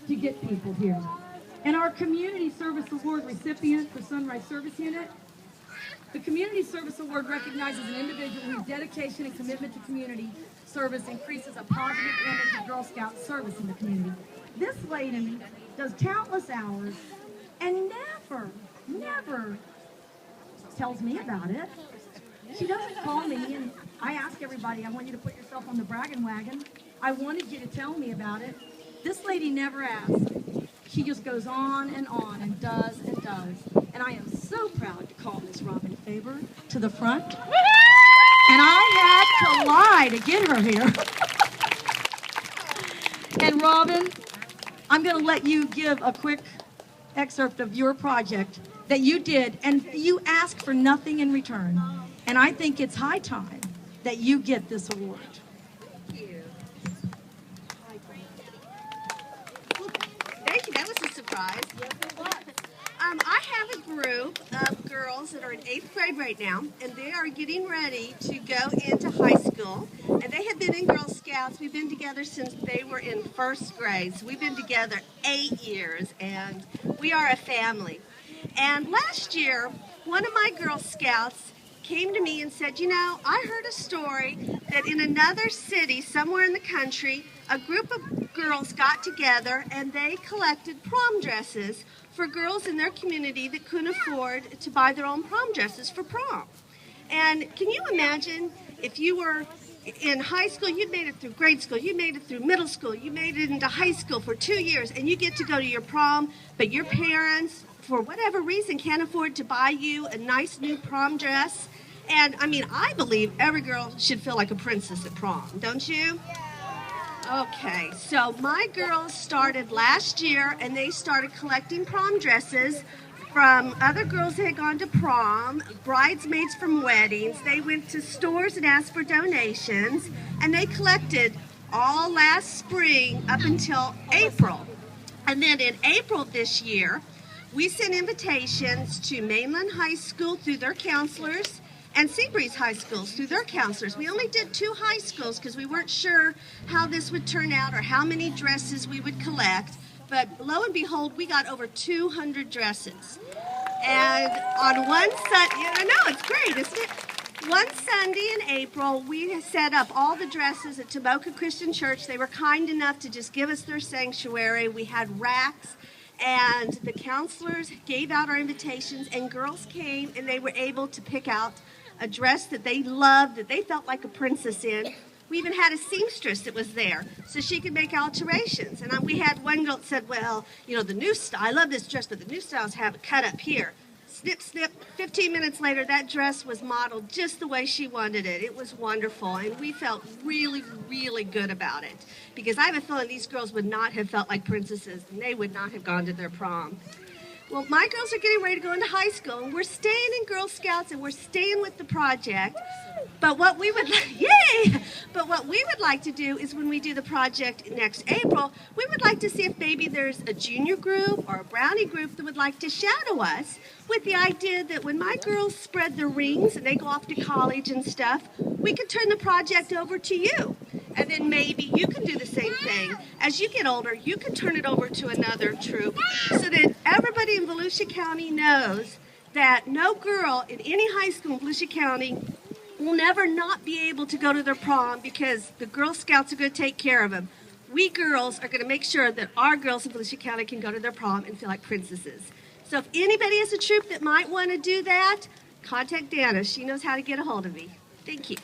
to get people here. And our Community Service Award recipient for Sunrise Service Unit, the Community Service Award recognizes an individual whose dedication and commitment to community service increases a positive image of Girl Scout service in the community. This lady does countless hours and never tells me about it. She doesn't call me, and I ask everybody, I want you to put yourself on the bragging wagon. I wanted you to tell me about it. This lady never asks. She just goes on and does and does. And I am so proud to call Miss Robyn Faber to the front. And I had to lie to get her here. And Robyn, I'm going to let you give a quick excerpt of your project that you did, and you asked for nothing in return. And I think it's high time that you get this award. Thank you. Thank you. That was a surprise. Yes, it was. I have a group of girls that are in 8th grade right now, and they are getting ready to go into high school. And they have been in Girl Scouts. We've been together since they were in 1st grade. So we've been together 8 years, and we are a family. And last year, one of my Girl Scouts came to me and said, you know, I heard a story that in another city somewhere in the country, a group of girls got together and they collected prom dresses for girls in their community that couldn't afford to buy their own prom dresses for prom. And can you imagine if you were in high school, you'd made it through grade school, you made it through middle school, you made it into high school for 2 years, and you get to go to your prom, but your parents, for whatever reason, can't afford to buy you a nice new prom dress. And I mean, I believe every girl should feel like a princess at prom, don't you? Okay, so my girls started last year, and they started collecting prom dresses from other girls that had gone to prom, bridesmaids from weddings. They went to stores and asked for donations, and they collected all last spring up until April. And then in April this year, we sent invitations to Mainland High School through their counselors and Seabreeze High Schools through their counselors. We only did 2 high schools because we weren't sure how this would turn out or how many dresses we would collect. But lo and behold, we got over 200 dresses. And on one Sunday, I know, it's great, isn't it? One Sunday in April, we set up all the dresses at Tomoka Christian Church. They were kind enough to just give us their sanctuary. We had racks, and the counselors gave out our invitations, and girls came, and they were able to pick out a dress that they loved, that they felt like a princess in. We even had a seamstress that was there so she could make alterations. And we had one girl that said, well, you know, the new style, I love this dress, but the new styles have it cut up here. Snip, snip. 15 minutes later, that dress was modeled just the way she wanted it. It was wonderful, and we felt really, really good about it. Because I have a feeling these girls would not have felt like princesses, and they would not have gone to their prom. Well, my girls are getting ready to go into high school, and we're staying in Girl Scouts, and we're staying with the project. But what we would like to do is when we do the project next April, we would like to see if maybe there's a junior group or a brownie group that would like to shadow us, with the idea that when my girls spread their rings and they go off to college and stuff, we could turn the project over to you. And then maybe you can do the same thing. As you get older, you can turn it over to another troop so that everybody in Volusia County knows that no girl in any high school in Volusia County will never not be able to go to their prom because the Girl Scouts are going to take care of them. We girls are going to make sure that our girls in Volusia County can go to their prom and feel like princesses. So if anybody has a troop that might want to do that, contact Dana. She knows how to get a hold of me. Thank you.